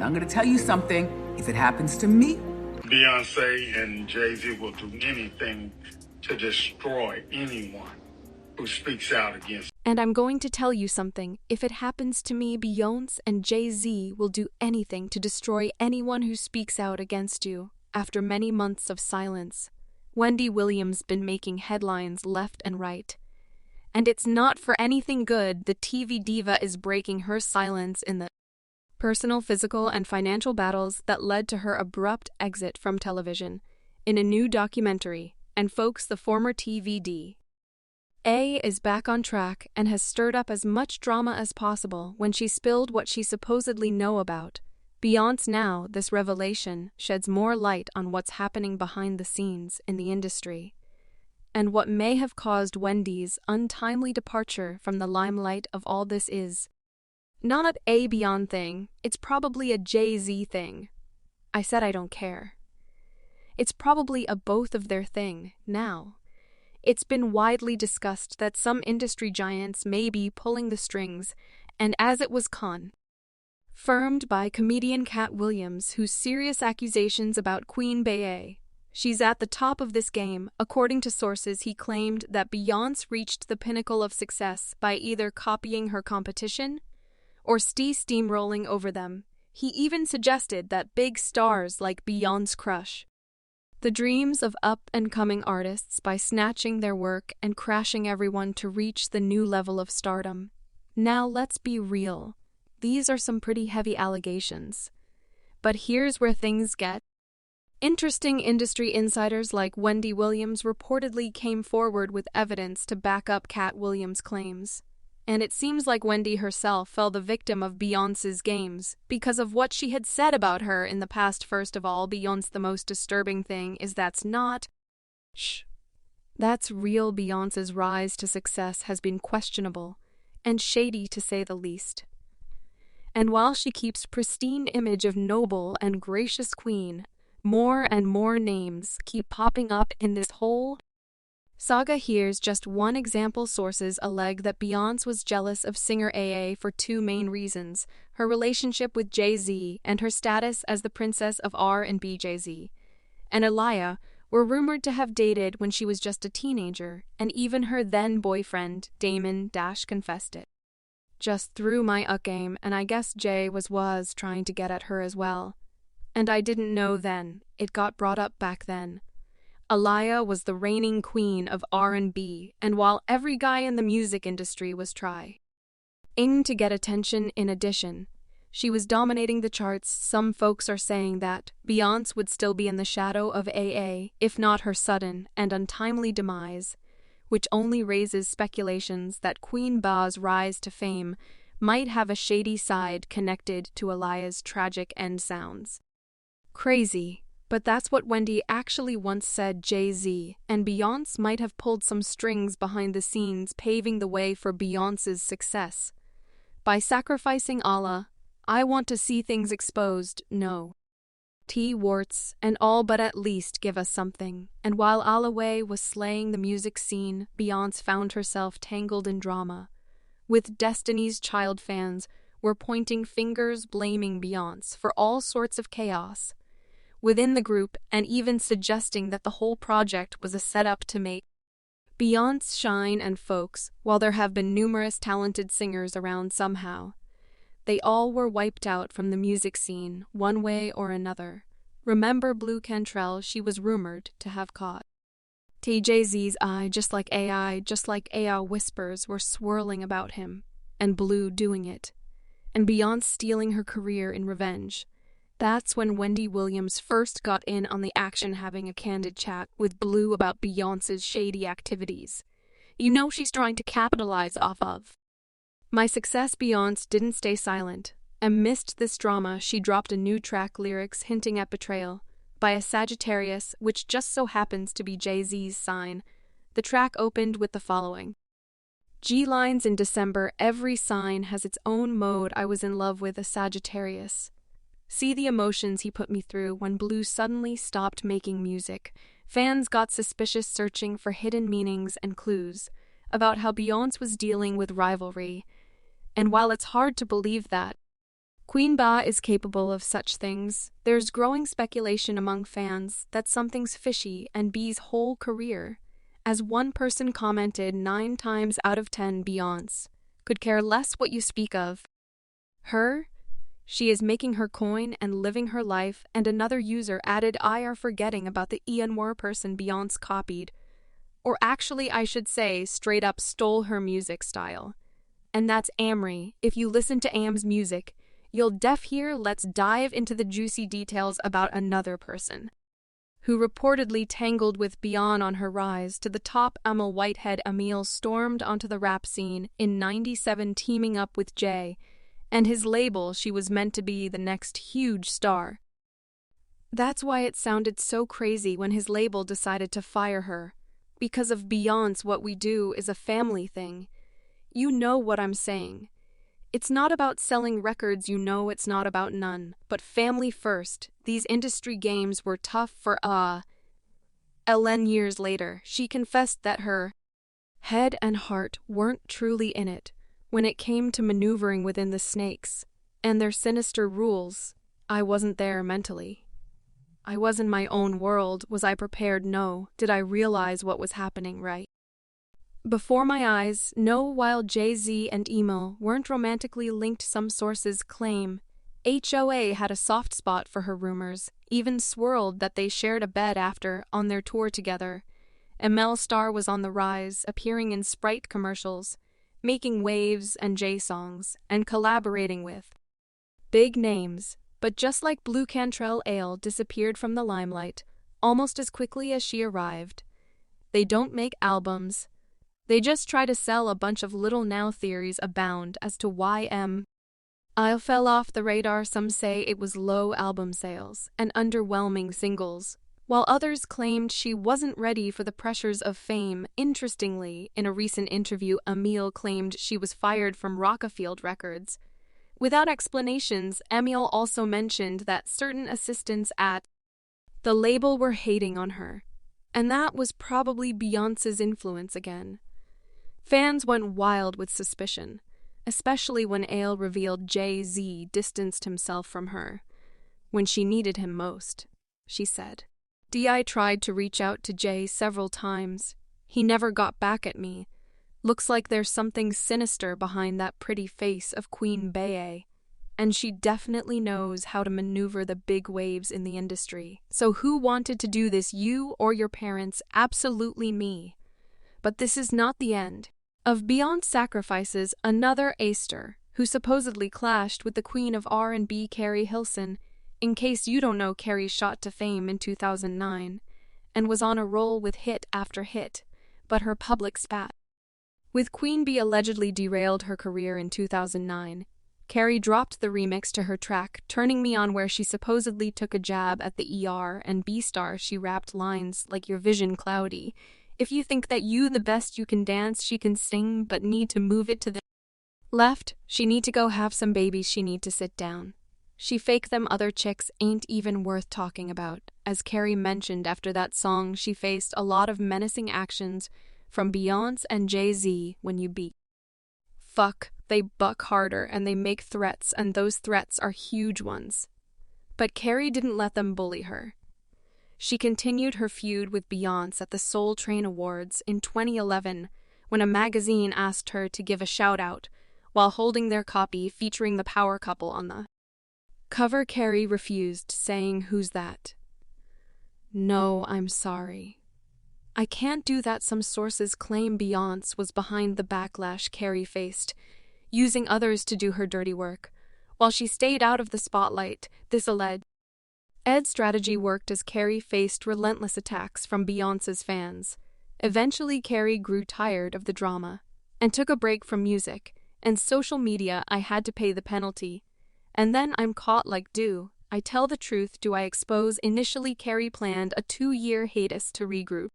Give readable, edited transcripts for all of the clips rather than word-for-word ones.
Now, I'm going to tell you something. If it happens to me, Beyoncé and Jay-Z will do anything to destroy anyone who speaks out against. And I'm going to tell you something. If it happens to me, Beyoncé and Jay-Z will do anything to destroy anyone who speaks out against you. After many months of silence, Wendy Williams been making headlines left and right. And it's not for anything good. The TV diva is breaking her silence in the personal, physical, and financial battles that led to her abrupt exit from television in a new documentary. And folks, the former TVD is back on track and has stirred up as much drama as possible when she spilled what she supposedly know about. Beyoncé now, this revelation sheds more light on what's happening behind the scenes in the industry and what may have caused Wendy's untimely departure from the limelight of all this is not a Beyoncé thing, it's probably a Jay-Z thing. I said I don't care. It's probably a both of their thing now. It's been widely discussed that some industry giants may be pulling the strings, and as it was confirmed by comedian Katt Williams, whose serious accusations about Queen Bey. She's at the top of this game. According to sources, he claimed that Beyoncé reached the pinnacle of success by either copying her competition or steamrolling over them. He even suggested that big stars like Beyoncé crush the dreams of up-and-coming artists by snatching their work and crashing everyone to reach the new level of stardom. Now let's be real. These are some pretty heavy allegations. But here's where things get interesting. Industry insiders like Wendy Williams reportedly came forward with evidence to back up Katt Williams' claims. And it seems like Wendy herself fell the victim of Beyoncé's games because of what she had said about her in the past. First of all, Beyoncé, the most disturbing thing is that's real. Beyoncé's rise to success has been questionable and shady to say the least. And while she keeps pristine image of noble and gracious queen, more and more names keep popping up in this whole saga. Here's just one example. Sources allege that Beyoncé was jealous of singer AA for two main reasons: her relationship with Jay-Z and her status as the princess of R&B. Jay-Z and Aaliyah were rumored to have dated when she was just a teenager, and even her then-boyfriend, Damon, confessed it. Just threw my game, and I guess Jay was trying to get at her as well. And I didn't know then. It got brought up back then. Aaliyah was the reigning queen of R&B, and while every guy in the music industry was trying to get attention in addition, she was dominating the charts. Some folks are saying that Beyoncé would still be in the shadow of AA, if not her sudden and untimely demise, which only raises speculations that Queen Bey's rise to fame might have a shady side connected to Aaliyah's tragic end. Sounds crazy, but that's what Wendy actually once said. Jay-Z and Beyoncé might have pulled some strings behind the scenes, paving the way for Beyoncé's success. By sacrificing Allah, I want to see things exposed, no. Warts and all, but at least give us something. And while Aaliyah was slaying the music scene, Beyoncé found herself tangled in drama, with Destiny's Child fans were pointing fingers, blaming Beyoncé for all sorts of chaos within the group, and even suggesting that the whole project was a setup to make Beyoncé shine. And folks, while there have been numerous talented singers around, somehow they all were wiped out from the music scene, one way or another. Remember Blue Cantrell? She was rumored to have caught Jay-Z's eye, just like AI whispers were swirling about him, and Blue doing it, and Beyoncé stealing her career in revenge. That's when Wendy Williams first got in on the action, having a candid chat with Blue about Beyoncé's shady activities. You know she's trying to capitalize off of my success. Beyoncé didn't stay silent. Amidst this drama, she dropped a new track, lyrics hinting at betrayal by a Sagittarius, which just so happens to be Jay-Z's sign. The track opened with the following G-lines: in December, every sign has its own mode. I was in love with a Sagittarius. See the emotions he put me through. When Blue suddenly stopped making music, fans got suspicious, searching for hidden meanings and clues about how Beyoncé was dealing with rivalry. And while it's hard to believe that Queen Ba is capable of such things. There's growing speculation among fans that something's fishy in B's whole career. As one person commented, 9 times out of 10 Beyoncé could care less what you speak of her. She is making her coin and living her life, and another user added, I are forgetting about the Ian Moore person Beyoncé copied. Or actually, I should say, straight up stole her music style. And that's Amri. If you listen to Am's music, you'll def hear. Let's dive into the juicy details about another person who reportedly tangled with Beyonce on her rise to the top. Emil Whitehead. Emil stormed onto the rap scene in '97, teaming up with Jay and his label. She was meant to be the next huge star. That's why it sounded so crazy when his label decided to fire her. Because of Beyoncé, what we do is a family thing. You know what I'm saying. It's not about selling records, you know it's not about none, but family first. These industry games were tough for Ellen. Years later, she confessed that her head and heart weren't truly in it when it came to maneuvering within the snakes and their sinister rules. I wasn't there mentally. I was in my own world. Was I prepared? No. Did I realize what was happening right before my eyes? No. While Jay-Z and Emo weren't romantically linked, some sources claim HOA had a soft spot for her. Rumors even swirled that they shared a bed after on their tour together. Emil Star was on the rise, appearing in Sprite commercials, making waves and Jay songs, and collaborating with big names. But just like Blue Cantrell Ale disappeared from the limelight almost as quickly as she arrived, they don't make albums. They just try to sell a bunch of little. Now theories abound as to why I fell off the radar. Some say it was low album sales and underwhelming singles, while others claimed she wasn't ready for the pressures of fame. Interestingly, in a recent interview, Emil claimed she was fired from Rockefeller Records without explanations. Emil also mentioned that certain assistants at the label were hating on her, and that was probably Beyoncé's influence again. Fans went wild with suspicion, especially when Ale revealed Jay-Z distanced himself from her when she needed him most. She said, I tried to reach out to Jay several times. He never got back at me. Looks like there's something sinister behind that pretty face of Queen Bey, and she definitely knows how to maneuver the big waves in the industry. So who wanted to do this, you or your parents? Absolutely me. But this is not the end of Beyoncé sacrifices. Another A-star who supposedly clashed with the queen of R&B, Carrie Hilson. In case you don't know, Carrie shot to fame in 2009 and was on a roll with hit after hit, but her public spat with Queen Bee allegedly derailed her career in 2009. Carrie dropped the remix to her track Turning Me On, where she supposedly took a jab at the ER and B-star. She rapped lines like, your vision cloudy. If you think that you the best you can dance, she can sing but need to move it to the left. She need to go have some babies, she need to sit down. She fake them other chicks ain't even worth talking about. As Carrie mentioned after that song, she faced a lot of menacing actions from Beyoncé and Jay-Z. When you beat fuck, they buck harder and they make threats, and those threats are huge ones. But Carrie didn't let them bully her. She continued her feud with Beyoncé at the Soul Train Awards in 2011 when a magazine asked her to give a shout-out while holding their copy featuring the power couple on the cover. Carrie refused, saying, who's that? No, I'm sorry. I can't do that. Some sources claim Beyoncé was behind the backlash Carrie faced, using others to do her dirty work, while she stayed out of the spotlight. This alleged strategy worked as Carrie faced relentless attacks from Beyoncé's fans. Eventually, Carrie grew tired of the drama and took a break from music and social media. I had to pay the penalty. And then I'm caught like, do I tell the truth? Do I expose? Initially, Carrie planned a 2-year hiatus to regroup,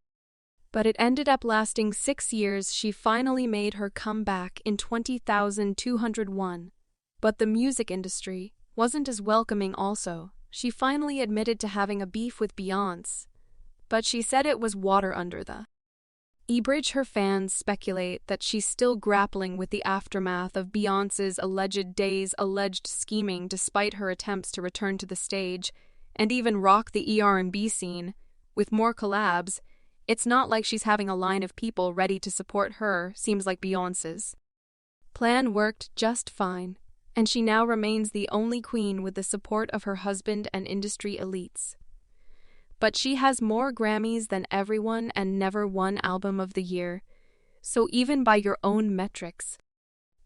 but it ended up lasting 6 years. She finally made her comeback in 20,201. But the music industry wasn't as welcoming also. She finally admitted to having a beef with Beyoncé, but she said it was water under the Ebridge her fans speculate that she's still grappling with the aftermath of Beyoncé's alleged scheming despite her attempts to return to the stage and even rock the R&B scene. With more collabs, it's not like she's having a line of people ready to support her, seems like Beyoncé's plan worked just fine, and she now remains the only queen with the support of her husband and industry elites. But she has more Grammys than everyone and never won Album of the Year, so even by your own metrics,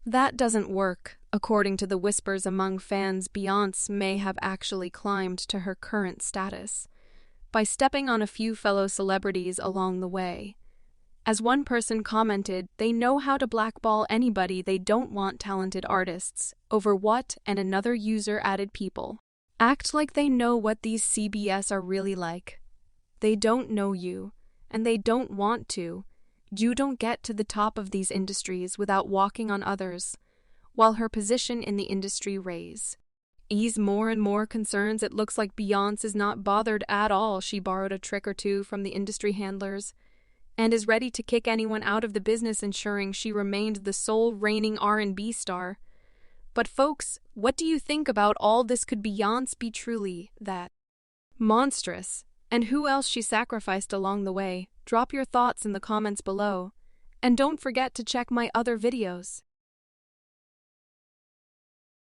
that doesn't work. According to the whispers among fans, Beyoncé may have actually climbed to her current status by stepping on a few fellow celebrities along the way. As one person commented, they know how to blackball anybody they don't want talented artists. Over what? And another user added, people act like they know what these CBS are really like. They don't know you, and they don't want to. You don't get to the top of these industries without walking on others, while her position in the industry ease more and more concerns. It looks like Beyoncé is not bothered at all. She borrowed a trick or two from the industry handlers and is ready to kick anyone out of the business, ensuring she remained the sole reigning R&B star. But folks, what do you think about all this? Could Beyoncé be truly that monstrous? And who else she sacrificed along the way? Drop your thoughts in the comments below. And don't forget to check my other videos.